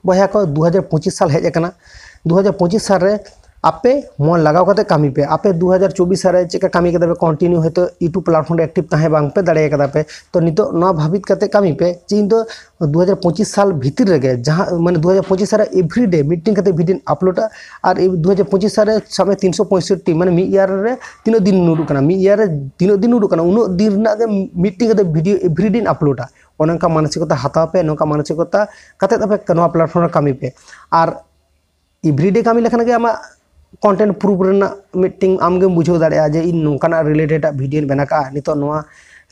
बया को 2025 साल हेज अकना 2025 साल रे आपे मन लगाव कते कमी पे आपे 2024 साल रे चेका कमी कते कंटिन्यू होतो यूट्यूब प्लेटफॉर्म रे एक्टिव ताहे बांग पे दाड़े कदा पे तो नितो ना भाबित कते कमी पे चिन तो 2025 साल भीतर रे जहां माने 2025 साल एवरीडे मीटिंग कते वीडियो अपलोडा और 2025 साल सामे 365 माने मी ईयर रे तीनो दिन नुडु कना मी ईयर रे तीनो दिन नुडु कना उनो दिन ना गे मीटिंग कते वीडियो एवरीडे अपलोडा ओनका मानसिकता हताव पे नोका मानसिकता कते तबे नोआ प्लेटफॉर्म रे कमी पे और एवरीडे कमी लेखन गे आमा कंटेंट प्रूफ रेना मीटिंग आमगे बुझाव दाड़े जे इन नोकाना रिलेटेड वीडियो बना का नितो नोआ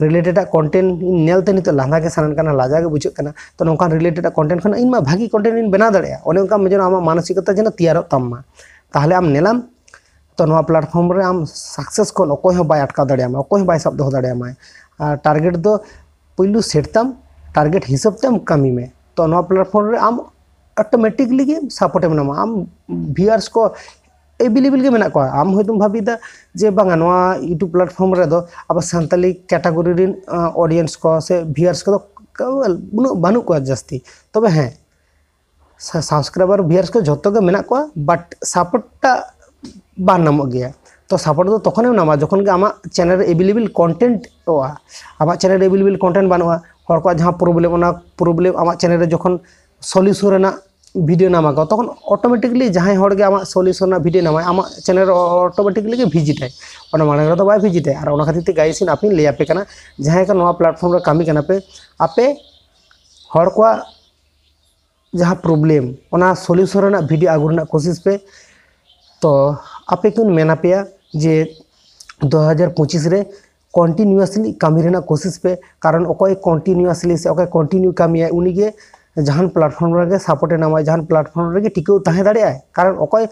रिलेटेड कंटेंट नेलते नितो लांदा के सानन कना लाजा के बुझे कना तो नोका रिलेटेड कंटेंट खना इन मा भागी कंटेंट इन बना दाड़े ओने उनका मजन आमा मानसिकता जन तैयार तम्मा ताहले आम नेलाम तो नोआ प्लेटफॉर्म रे आम सक्सेस को अकोय हो बाय अटका दाड़े आमा अकोय बाय सब दो दाड़े आमा टारगेट दो पहिलू सेटताम टारगेट हिसाब तम कमी में तो नोआ प्लेटफॉर्म रे आम ऑटोमेटिकली के सपोर्ट में नामा आम व्यूअर्स को एवेलेबल के मेना को आम होयतुम भाबीदा जे बांगा नोआ यूट्यूब प्लेटफॉर्म रे दो अब संताली कैटेगरी रिन ऑडियंस को से व्यूअर्स को उन बानु को जस्ती तबे हैं सब्सक्राइबर व्यूअर्स को जतो के मेना को बट सपोर्टटा बा नामो गया तो सपोर्ट दो तखने नामा जखन के आमा चैनल रे एवेलेबल कंटेंट ओआ आमा चैनल रे एवेलेबल कंटेंट बानुआ हर को जहां प्रॉब्लम आमा चैनल रे जखन सॉल्यूशन रेना वीडियो नामा को तखन ऑटोमेटिकली जहां हर के आमा सॉल्यूशन ना वीडियो नामा आमा चैनल ऑटोमेटिकली के विजिट है ओना माने रे तो बाय विजिट है और ओना खातिर ते गाइसिन आपन ले आपे कना जहां का नवा प्लेटफॉर्म रे कामी कना पे आपे हर को जहां प्रॉब्लम ओना सॉल्यूशन ना वीडियो आगु रेना कोशिश पे तो आपे कुन मेना पे जे 2025 रे कंटिन्यूअसली कामी रेना कोशिश पे कारण ओकोय कंटिन्यूअसली से ओकोय कंटिन्यू कामी है उनी के जहान प्लेटफॉर्म रे सपोर्ट नामा जहान प्लेटफॉर्म रे टिकाऊ ताहे दाड़े कारण ओकोय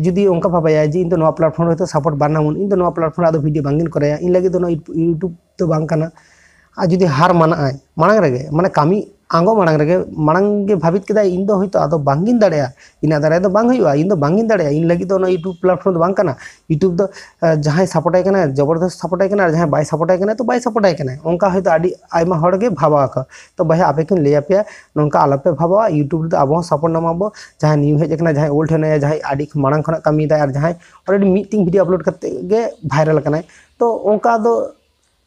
जुदी ओंका भाबाया जे इन तो नवा प्लेटफॉर्म रे तो सपोर्ट बानामुन इन तो नवा प्लेटफॉर्म आदो वीडियो बांगिन कराया इन लगे तो यूट्यूब तो बांग कना आ जुदी हार माना आय मांग रे माने कामी आंगो मांग गे भाबित केदा इन दो होयतो आदो बांगिन दाड़े इन दाड़े दो बांग हुआ इन दो बांगिन दाड़े इन लगी तो यूट्यूब प्लेटफॉर्म दो बांग कना यूट्यूब दो जहां सपोर्ट आय कना जबरदस्त सपोर्ट आय कना जहां बाय सपोर्ट आय कना तो बाय सपोर्ट आय कना ओंका होयतो आडी आयमा हड़ गे भाबा का तो भाई आपे किन ले आपे नोंका आलपे भाबा यूट्यूब दो आबो सपोर्ट नामाबो जहां न्यू हेज कना जहां ओल्ड हेना जहां आडी मांग खना कामी दा और जहां ऑलरेडी मीटिंग वीडियो अपलोड करते गे वायरल कना तो ओंका दो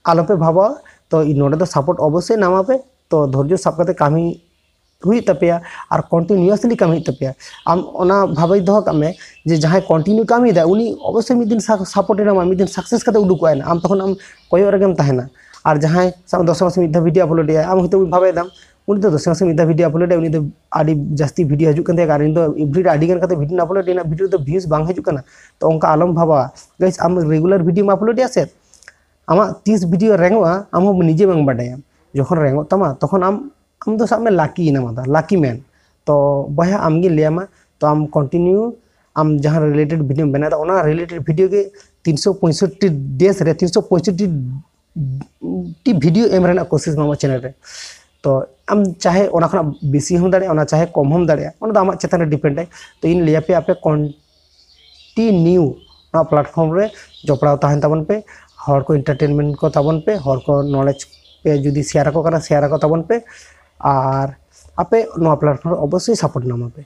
आलपे भाबा तो नोडे दो सपोर्ट अवश्य नामा पे तो धैर्य सब करते कामी हुई तपेया और कंटिन्यूअसली कामी तपेया आम ओना भाबई दो कामे जे जहां कंटिन्यू कामी दा उनी अवश्य मिद दिन सपोर्ट नामा मिद दिन सक्सेस करते उडुकोय ना आम तखन आम कोयो रगेम ताहेना और जहां सब 10 मास मिद वीडियो अपलोड या आम होते भाबई दाम उनी तो 10 मास मिद वीडियो अपलोड उनी तो आडी जास्ती वीडियो हजु कन और इन तो एवरी आडी गन करते वीडियो अपलोड ना वीडियो तो व्यूज बांग हजु कना तो ओंका आलम भाबा गाइस आम रेगुलर वीडियो अपलोड या से आमा 30 वीडियो रेंगोआ आम निजे बांग बाडाया जखन रेंगो तमा तखन आम तो सब में लाकी ना लाकी मैन तो बया आमगे लियामा तो आम कंटिन्यू आम जहाँ रिलेटेड वीडियो बना ओना रिलेटेड वीडियो के 365 डेज रे 365 वीडियो एम रेना कोशिश मामा चैनल रे तो आम चाहे ओना खना बेसी हम दाड़े ओना चाहे कम हम दाड़े ओना आमा चेतन रे डिपेंड है तो इन लिया पे आपे कंटिन्यू ना प्लेटफॉर्म रे जपड़ाव ताहन ताबन पे हर को एंटरटेनमेंट को ताबन पे हर को नॉलेज पे जुदी शेयर को ताबन पे और आपे नवा प्लेटफॉर्म अवश्य सपोर्ट नामा पे।